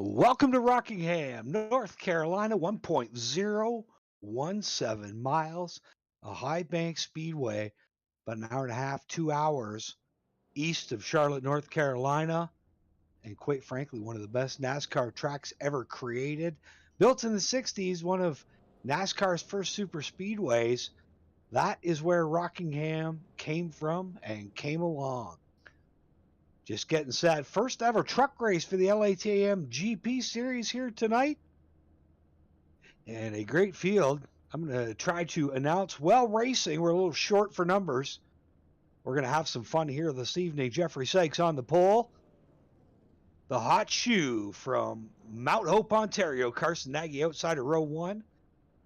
Welcome to Rockingham, North Carolina, 1.017 miles, a high bank speedway, about an hour and a half, 2 hours east of Charlotte, North Carolina, and quite frankly, one of the best NASCAR tracks ever created. Built in the 60s, one of NASCAR's first super speedways. That is where Rockingham came from and came along. Just getting set. First ever truck race for the LATMGP series here tonight. And a great field. I'm going to try to announce well racing. We're a little short for numbers. We're going to have some fun here this evening. Jeffrey Sykes on the pole. The hot shoe from Mount Hope, Ontario. Carson Nagy outside of row 1.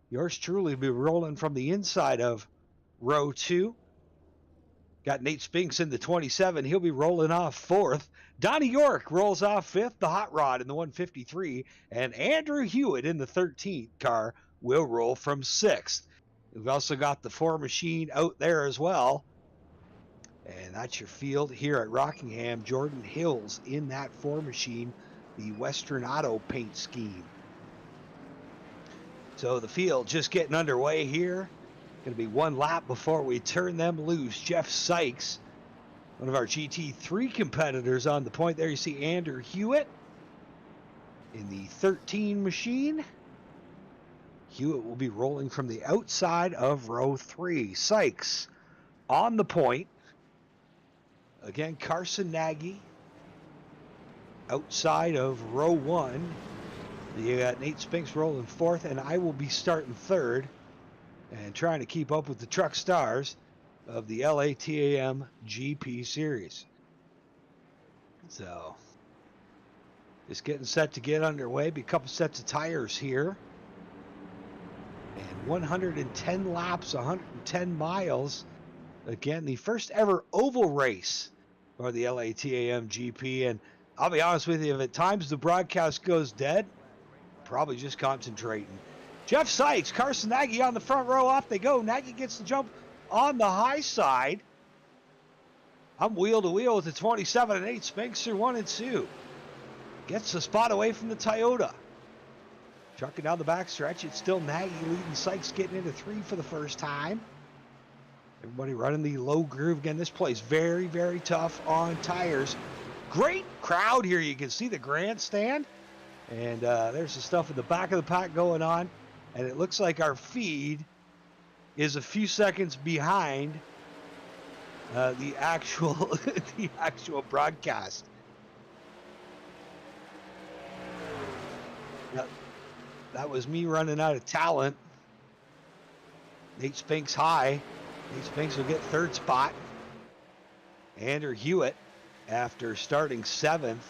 Yours truly will be rolling from the inside of row 2. Got Nate Spinks in the 27. He'll be rolling off 4th. Donnie York rolls off 5th. The Hot Rod in the 153. And Andrew Hewitt in the 13th car will roll from 6th. We've also got the 4 machine out there as well. And that's your field here at Rockingham. Jordan Hill's in that 4 machine, the Western Auto paint scheme. So the field just getting underway here. Going to be one lap before we turn them loose. Jeff Sykes, one of our GT3 competitors on the point there. You see Andrew Hewitt in the 13 machine. Hewitt will be rolling from the outside of row 3. Sykes on the point. Again, Carson Nagy outside of row 1. You got Nate Spinks rolling 4th, and I will be starting 3rd. And trying to keep up with the truck stars of the LATAM GP series. So, just getting set to get underway. Be a couple sets of tires here. And 110 laps, 110 miles. Again, the first ever oval race for the LATAM GP. And I'll be honest with you, if at times the broadcast goes dead, probably just concentrating. Jeff Sykes, Carson Nagy on the front row. Off they go. Nagy gets the jump on the high side. I'm wheel to wheel with the 27 and 8. Spinks through 1 and 2. Gets the spot away from the Toyota. Trucking down the back stretch. It's still Nagy leading. Sykes getting into 3 for the first time. Everybody running the low groove. Again, this place very, very tough on tires. Great crowd here. You can see the grandstand. And there's the stuff in the back of the pack going on. And it looks like our feed is a few seconds behind the actual the actual broadcast. That was me running out of talent. Nate Spinks high. Nate Spinks will get 3rd spot. Andrew Hewitt, after starting 7th,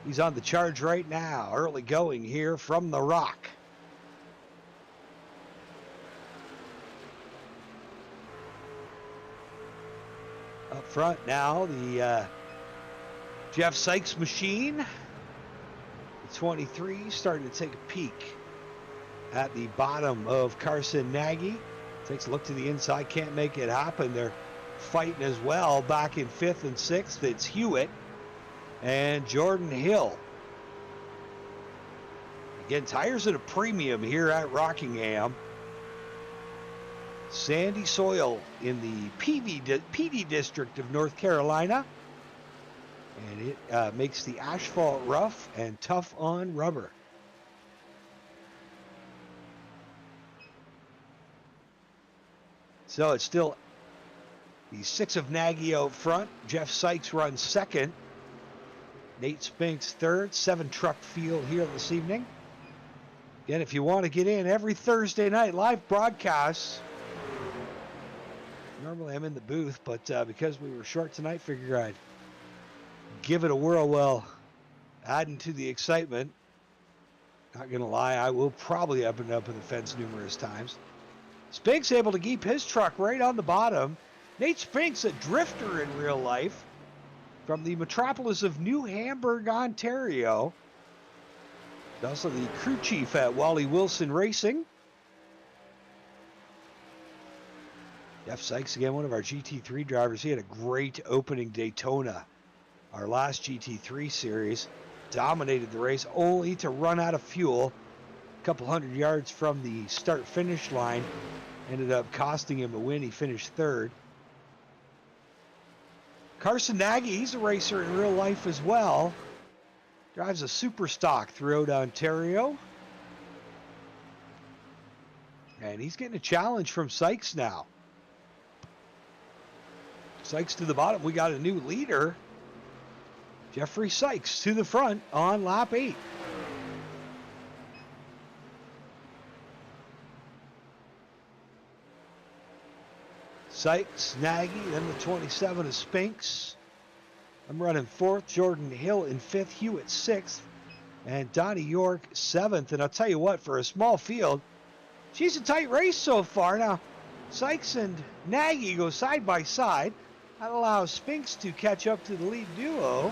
he's on the charge right now. Early going here from the Rock. Up front now, the Jeff Sykes machine. The 23 starting to take a peek at the bottom of Carson Nagy. Takes a look to the inside, can't make it happen. They're fighting as well back in 5th and 6th. It's Hewitt and Jordan Hill. Again, tires at a premium here at Rockingham. Sandy soil in the PD district of North Carolina. And it makes the asphalt rough and tough on rubber. So it's still the 6 of Nagy out front. Jeff Sykes runs 2nd. Nate Spinks 3rd. 7 truck field here this evening. Again, if you want to get in every Thursday night, live broadcasts. Normally I'm in the booth, but because we were short tonight, figure I'd give it a whirl. Well, adding to the excitement. Not going to lie, I will probably up and up in the fence numerous times. Spinks able to keep his truck right on the bottom. Nate Spinks, a drifter in real life, from the metropolis of New Hamburg, Ontario. Also the crew chief at Wally Wilson Racing. Jeff Sykes, again, one of our GT3 drivers. He had a great opening Daytona, our last GT3 series. dominated the race, only to run out of fuel a couple hundred yards from the start-finish line. Ended up costing him a win. He finished third. Carson Nagy, he's a racer in real life as well. Drives a super stock throughout Ontario. And he's getting a challenge from Sykes now. Sykes to the bottom. We got a new leader. Jeffrey Sykes to the front on lap 8. Sykes, Nagy, then the 27 of Spinks. I'm running 4th. Jordan Hill in 5th. Hewitt 6th. And Donnie York 7th. And I'll tell you what, for a small field, she's a tight race so far. Now, Sykes and Nagy go side by side. That allows Spinks to catch up to the lead duo.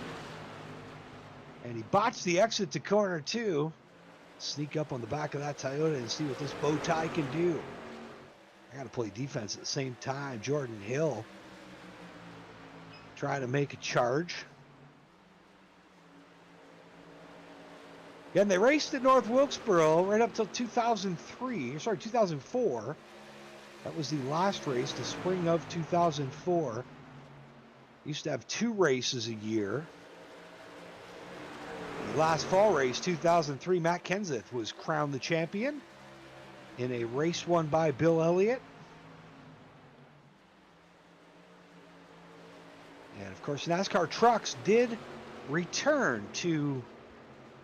And he botched the exit to corner 2. Sneak up on the back of that Toyota and see what this bow tie can do. I got to play defense at the same time. Jordan Hill trying to make a charge. Again, they raced at North Wilkesboro right up till 2004. That was the last race, the spring of 2004. Used to have 2 races a year. The last fall race, 2003, Matt Kenseth was crowned the champion in a race won by Bill Elliott. And of course, NASCAR trucks did return to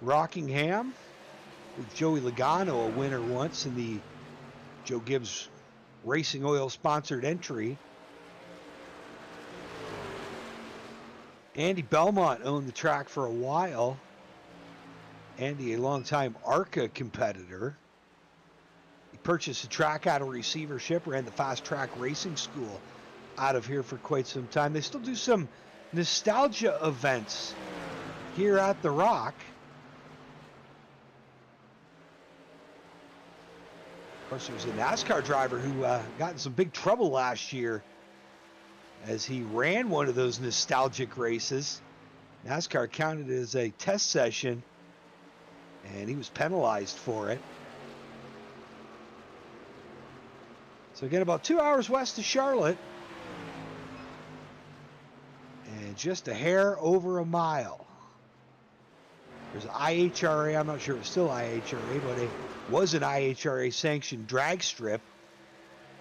Rockingham with Joey Logano, a winner once in the Joe Gibbs Racing Oil sponsored entry. Andy Belmont owned the track for a while. Andy, a longtime ARCA competitor. He purchased the track out of receivership, ran the Fast Track Racing School out of here for quite some time. They still do some nostalgia events here at the Rock. Of course, there's a NASCAR driver who got in some big trouble last year as he ran one of those nostalgic races. NASCAR counted it as a test session, and he was penalized for it. So again, about 2 hours west of Charlotte, and just a hair over a mile. There's IHRA, I'm not sure if it's still IHRA, but it was an IHRA sanctioned drag strip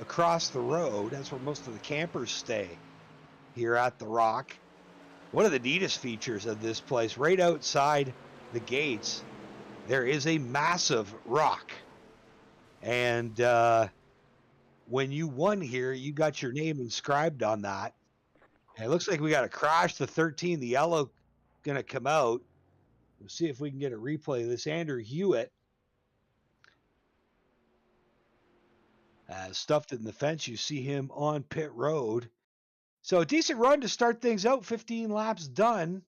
across the road. That's where most of the campers stay here at the Rock. One of the neatest features of this place, right outside the gates, there is a massive rock. And when you won here, you got your name inscribed on that. And it looks like we got a crash. The 13, the yellow, going to come out. We'll see if we can get a replay of this. Andrew Hewitt stuffed it in the fence. You see him on pit road. So a decent run to start things out. 15 laps done.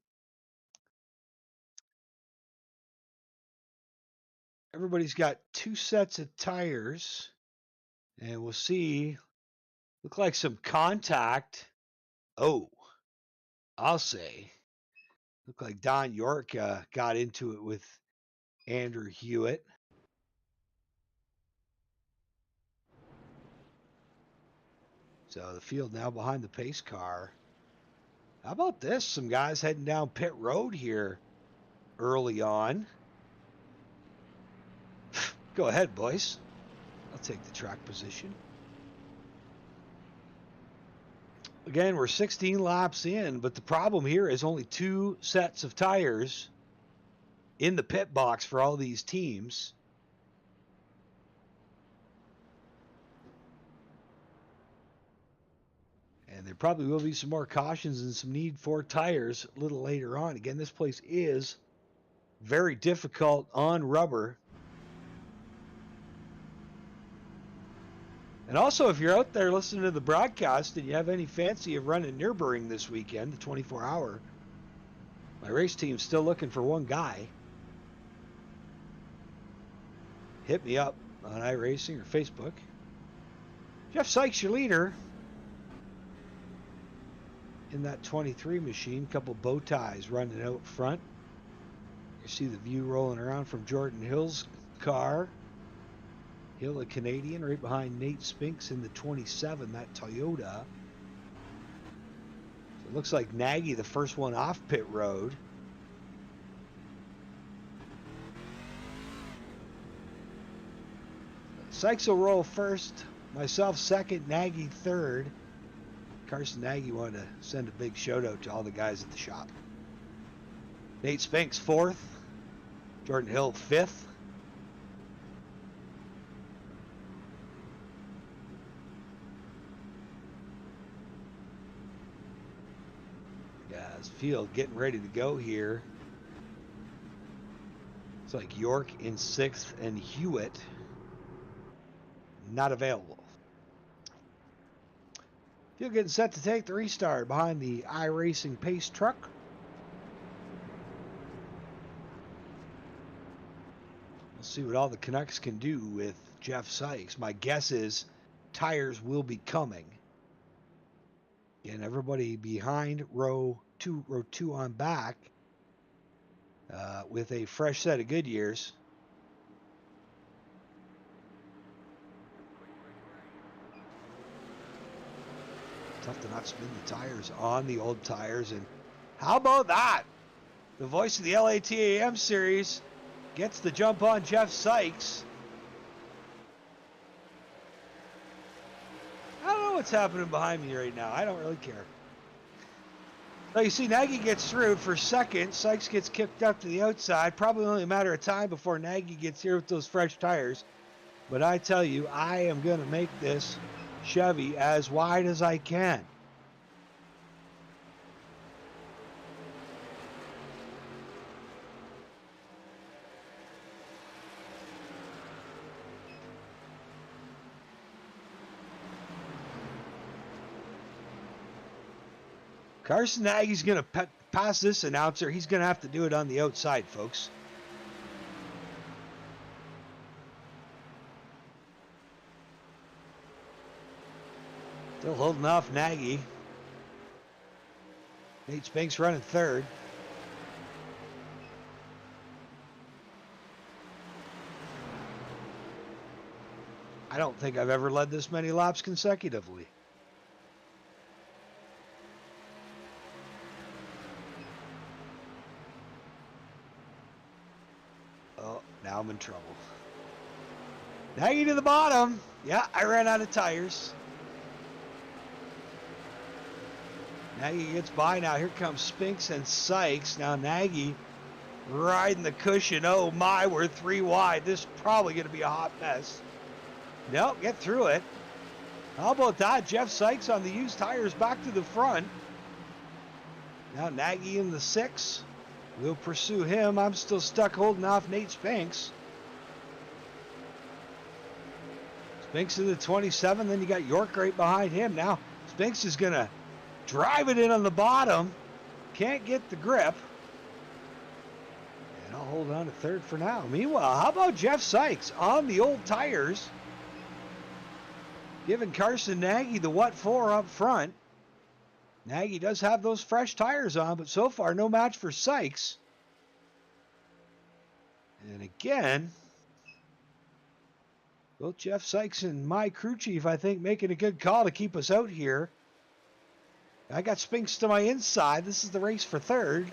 Everybody's got 2 sets of tires. And we'll see. Look like some contact. Oh, I'll say. Looked like Don York got into it with Andrew Hewitt. So the field now behind the pace car. How about this? Some guys heading down pit road here early on. Go ahead, boys. I'll take the track position. Again, we're 16 laps in, but the problem here is only 2 sets of tires in the pit box for all these teams. And there probably will be some more cautions and some need for tires a little later on. Again, this place is very difficult on rubber. And also, if you're out there listening to the broadcast and you have any fancy of running Nürburgring this weekend, the 24-hour, my race team's still looking for one guy. Hit me up on iRacing or Facebook. Jeff Sykes, your leader in that 23 machine. Couple bow ties running out front. You see the view rolling around from Jordan Hill's car. Hill, a Canadian, right behind Nate Spinks in the 27, that Toyota. So it looks like Nagy, the first one off pit road. Sykes will roll first, myself second, Nagy third. Carson Nagy wanted to send a big shout out to all the guys at the shop. Nate Spinks fourth, Jordan Hill fifth. Guys, field getting ready to go here. It's like York in sixth and Hewitt not available. Field getting set to take the restart behind the iRacing Pace truck. We'll see what all the Canucks can do with Jeff Sykes. My guess is tires will be coming. And everybody behind row two on back with a fresh set of Goodyears. Tough to not spin the tires on the old tires. And how about that? The voice of the LATAM series gets the jump on Jeff Sykes. I don't know what's happening behind me right now. I don't really care. So you see, Nagy gets through for second. Sykes gets kicked up to the outside. Probably only a matter of time before Nagy gets here with those fresh tires. But I tell you, I am going to make this Chevy as wide as I can. Carson Nagy's going to pass this announcer. He's going to have to do it on the outside, folks. Still holding off Nagy. Nate Spinks running third. I don't think I've ever led this many laps consecutively. Oh, now I'm in trouble. Nagy to the bottom. Yeah, I ran out of tires. Nagy gets by now. Here comes Spinks and Sykes. Now Nagy riding the cushion. Oh my, we're three wide. This is probably going to be a hot mess. Nope, get through it. How about that? Jeff Sykes on the used tires back to the front. Now Nagy in the 6. We'll pursue him. I'm still stuck holding off Nate Spinks. Spinks in the 27. Then you got York right behind him. Now Spinks is going to drive it in on the bottom. Can't get the grip. And I'll hold on to third for now. Meanwhile, how about Jeff Sykes on the old tires? Giving Carson Nagy the what for up front. Nagy does have those fresh tires on, but so far no match for Sykes. And again, both Jeff Sykes and my crew chief, I think, making a good call to keep us out here. I got Spinks to my inside. This is the race for third.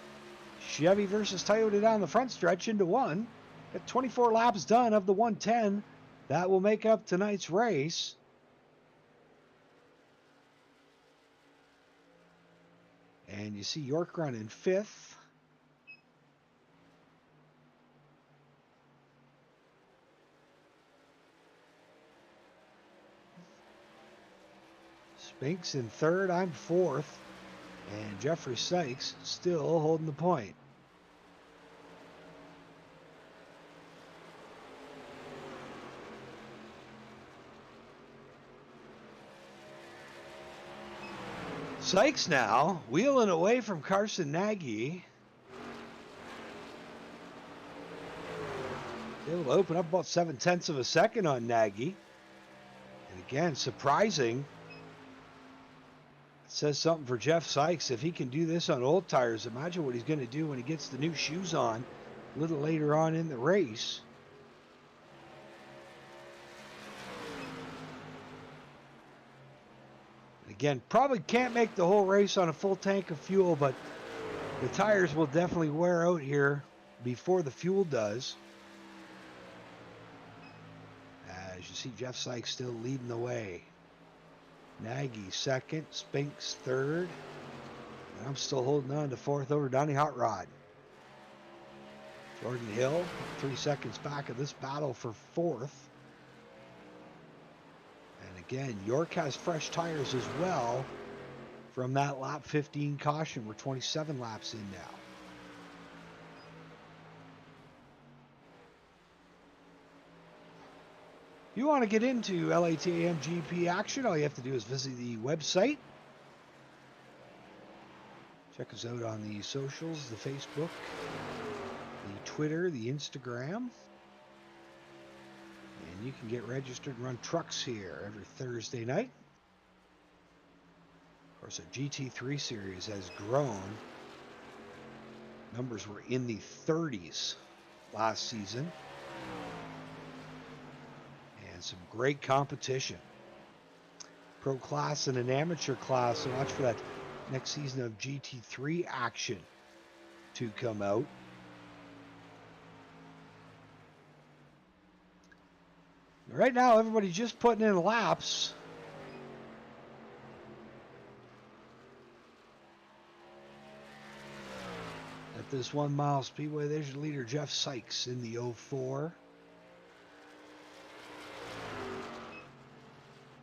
Chevy versus Toyota down the front stretch into one. Got 24 laps done of the 110. That will make up tonight's race. And you see York running fifth. Spinks in third, I'm fourth. And Jeffrey Sykes still holding the point. Sykes now wheeling away from Carson Nagy. Able to open up about 0.7 of a second on Nagy. And again, surprising. It says something for Jeff Sykes. If he can do this on old tires, imagine what he's going to do when he gets the new shoes on a little later on in the race. Again, probably can't make the whole race on a full tank of fuel, but the tires will definitely wear out here before the fuel does. As you see, Jeff Sykes still leading the way. Nagy second, Spinks third. And I'm still holding on to fourth over Donnie Hot Rod. Jordan Hill, 3 seconds back of this battle for fourth. And again, York has fresh tires as well from that lap 15 caution. We're 27 laps in now. If you want to get into LATMGP action, all you have to do is visit the website. Check us out on the socials, the Facebook, the Twitter, the Instagram. And you can get registered and run trucks here every Thursday night. Of course, our GT3 series has grown. Numbers were in the 30s last season. And some great competition. Pro class and an amateur class, so watch for that next season of GT3 action to come out. Right now, everybody's just putting in laps. At this 1 mile speedway, there's your leader, Jeff Sykes, in the 04.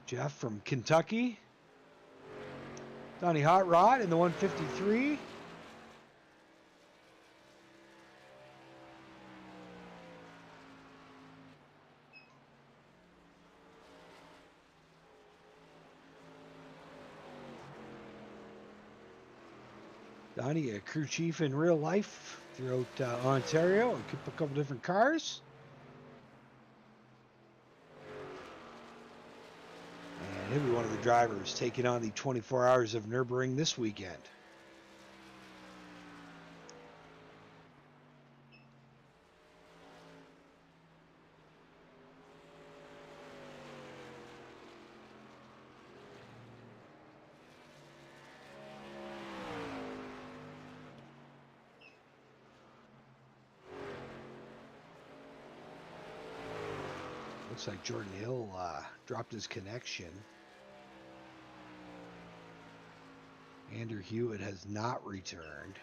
Jeff from Kentucky. Donnie Hot Rod in the 153. Donnie, a crew chief in real life throughout Ontario, and a couple different cars. And he'll be one of the drivers taking on the 24 Hours of Nürburgring this weekend. Looks like Jordan Hill dropped his connection. Andrew Hewitt has not returned.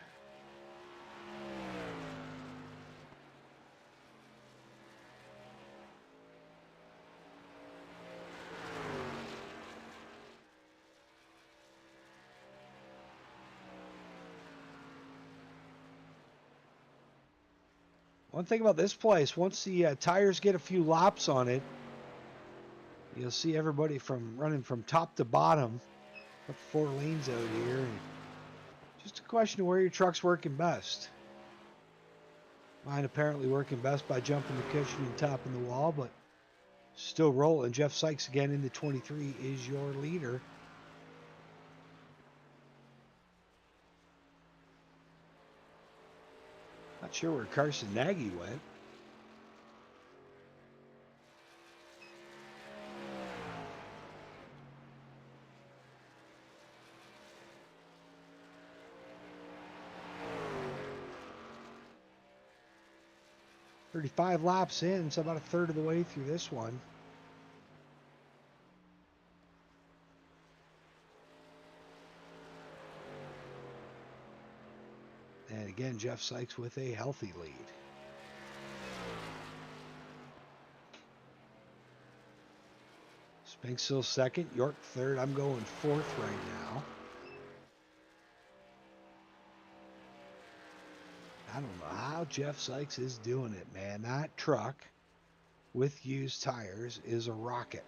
One thing about this place, once the tires get a few laps on it, you'll see everybody running from top to bottom. Up 4 lanes out here. And just a question of where your truck's working best. Mine apparently working best by jumping the cushion and topping the wall, but still rolling. Jeff Sykes again in the 23 is your leader. Not sure where Carson Nagy went. "35 laps in, so about a third of the way through this one. And again, Jeff Sykes with a healthy lead. Spinks still second, York third. I'm going fourth right now. I don't know how Jeff Sykes is doing it, man. That truck with used tires is a rocket.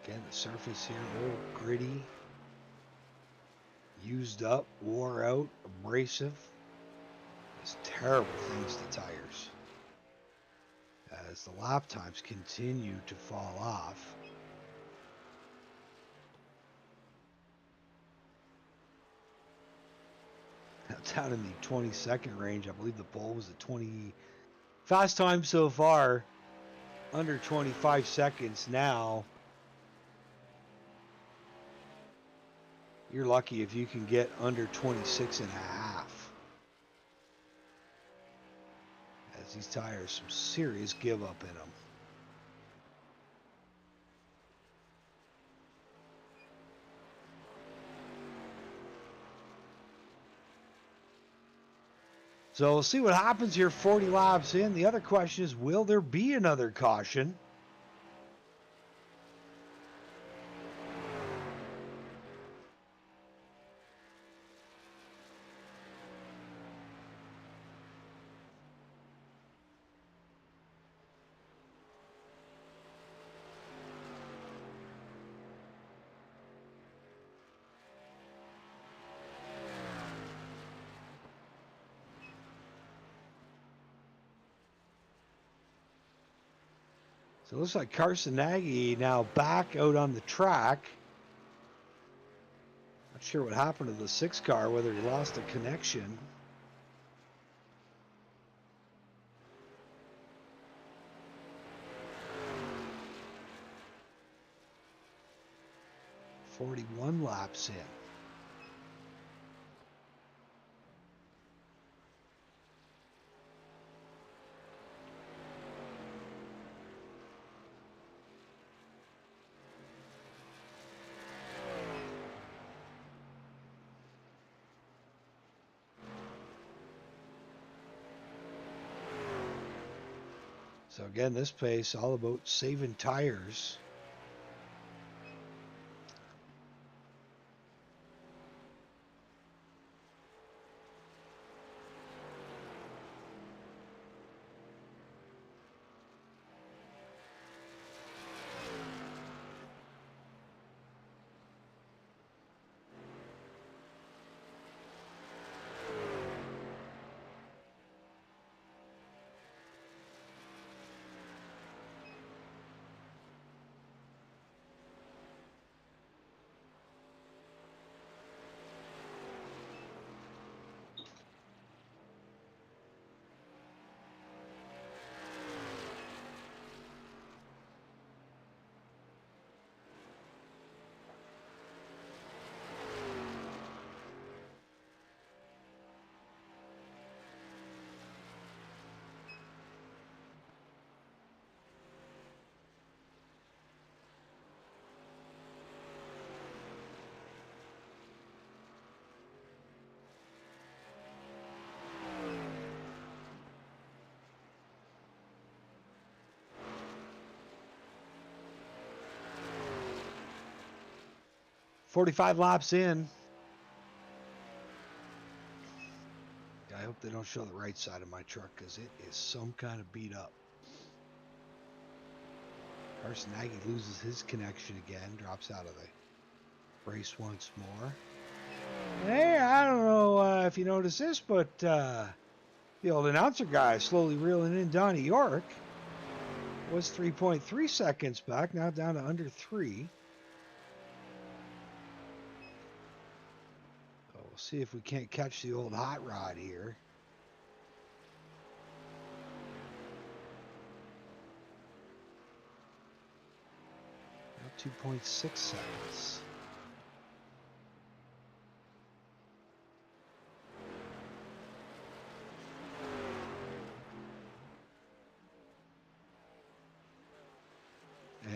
Again, the surface here, old, gritty, used up, wore out, abrasive. Does terrible things to tires. As the lap times continue to fall off. Now down in the 22nd range, I believe the pole was at 20. Fast time so far, under 25 seconds now. You're lucky if you can get under 26 and a half. As these tires, some serious give up in them. So we'll see what happens here 40 laps in. The other question is, will there be another caution? So it looks like Carson Nagy now back out on the track. Not sure what happened to the 6 car, whether he lost a connection. "41 laps in." So again, this pace all about saving tires. "45 laps in." I hope they don't show the right side of my truck because it is some kind of beat up. Carson Nagy loses his connection again, drops out of the race once more. Hey, I don't know if you noticed this, but the old announcer guy is slowly reeling in Donnie York. Was 3.3 seconds back, now down to under 3. So we'll see if we can't catch the old hot rod here. Now 2.6 seconds.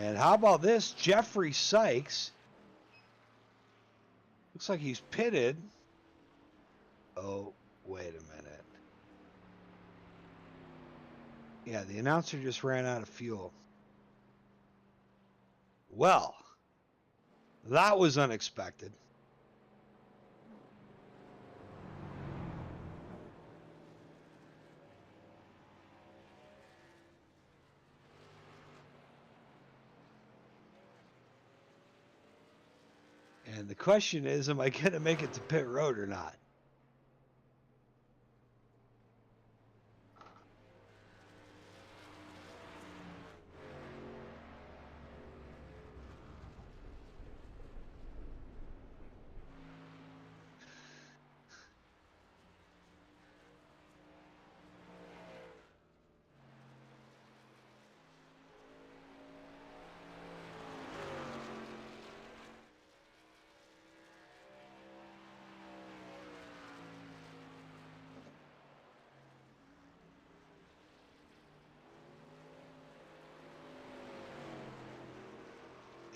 And how about this? Jeffrey Sykes. Looks like he's pitted. Oh, wait a minute. Yeah, the announcer just ran out of fuel. Well, that was unexpected. And the question is, am I going to make it to pit road or not?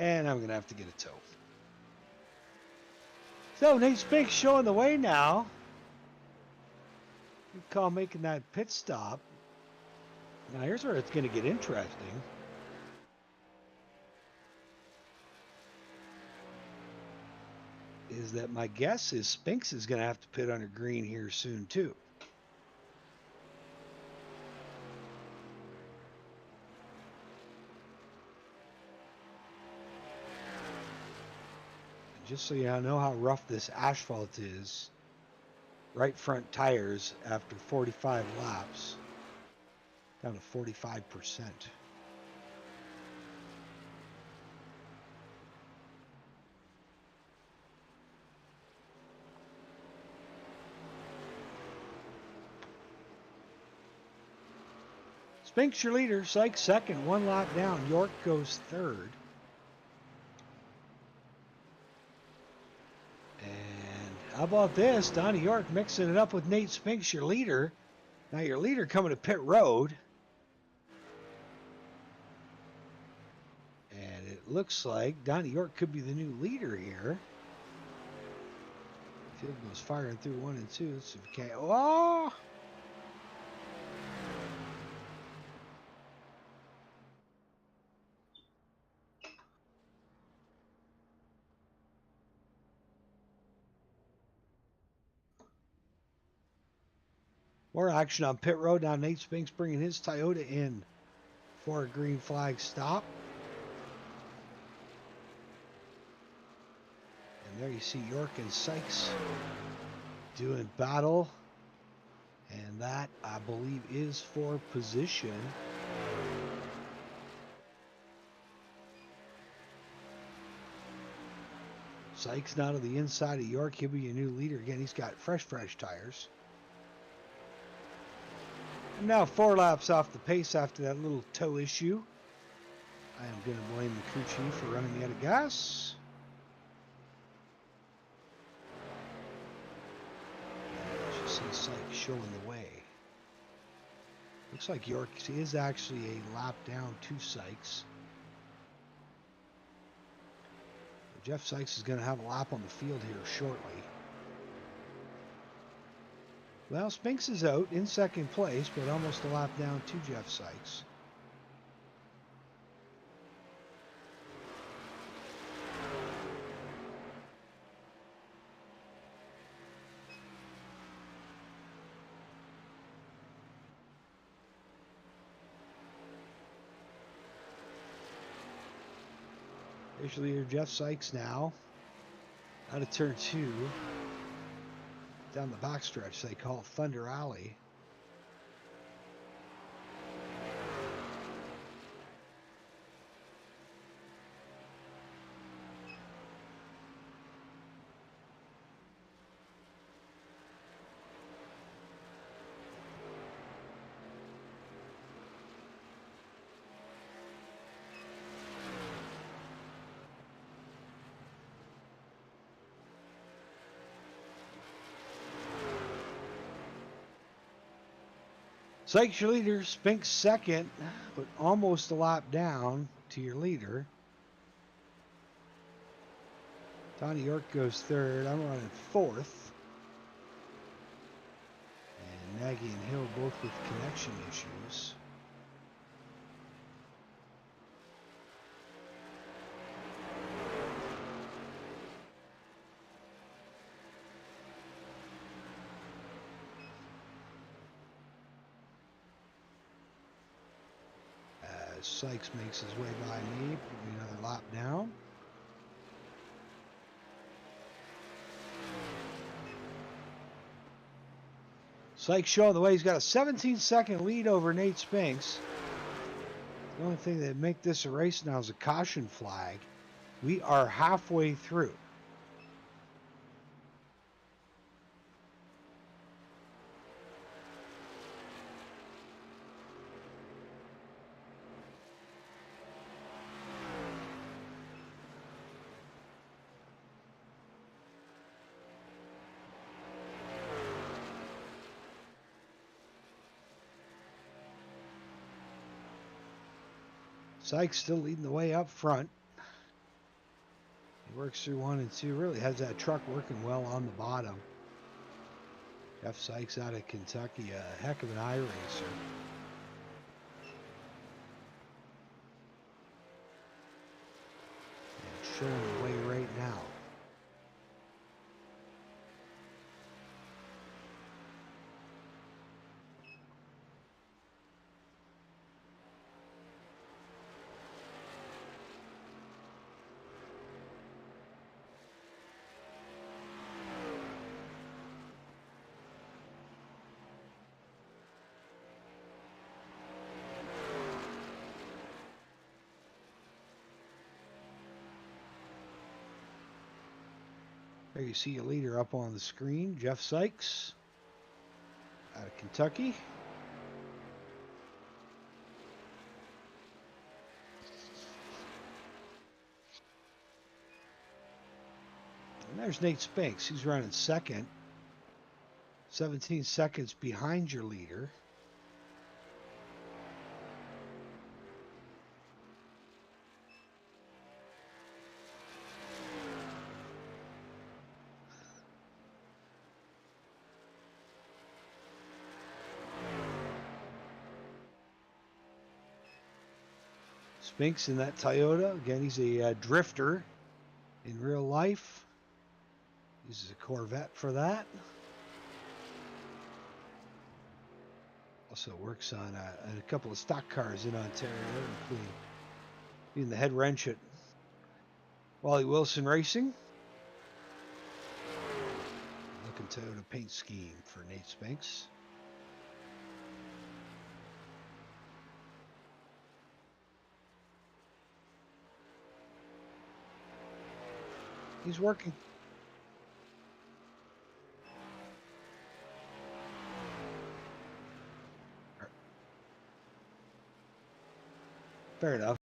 And I'm going to have to get a tow. So Nate Spinks showing the way now. Good call making that pit stop. Now here's where it's going to get interesting. Is that my guess is Spinks is going to have to pit under green here soon too. And just so you know how rough this asphalt is, right front tires after 45 laps down to 45%. Spinks your leader, Sykes second, 1 lap down. York goes third. And how about this? Donnie York mixing it up with Nate Spinks, your leader. Now your leader coming to pit road. And it looks like Donnie York could be the new leader here. Field goes firing through 1 and 2. Let's see if we can. Oh! More action on pit road. Now Nate Spinks bringing his Toyota in for a green flag stop. And there you see York and Sykes doing battle. And that, I believe, is for position. Sykes now to the inside of York. He'll be your new leader again. He's got fresh tires. And now 4 laps off the pace after that little tow issue. I am going to blame the crew chief for running out of gas. And as you see Sykes showing the way. Looks like York is actually a lap down to Sykes. Jeff Sykes is going to have a lap on the field here shortly. Well, Spinks is out in second place, but almost a lap down to Jeff Sykes. There's your leader, Jeff Sykes now. Out of turn 2. Down the backstretch, they call it Thunder Alley. Sykes your leader, Spinks second, but almost a lap down to your leader. Donnie York goes third. I'm running fourth. And Nagy and Hill both with connection issues. Sykes makes his way by me, another lap down. Sykes showing the way. He's got a 17-second lead over Nate Spinks. The only thing that make this a race now is a caution flag. We are halfway through. Sykes still leading the way up front. He works through 1 and 2. Really has that truck working well on the bottom. Jeff Sykes out of Kentucky, a heck of an iRacer. And showing the way right now. There you see your leader up on the screen, Jeff Sykes out of Kentucky. And there's Nate Spinks. He's running second. 17 seconds behind your leader. Spinks in that Toyota. Again, he's a drifter in real life. Uses a Corvette for that. Also works on a couple of stock cars in Ontario, including being the head wrench at Wally Wilson Racing. Looking Toyota paint scheme for Nate Spinks. He's working. Fair enough.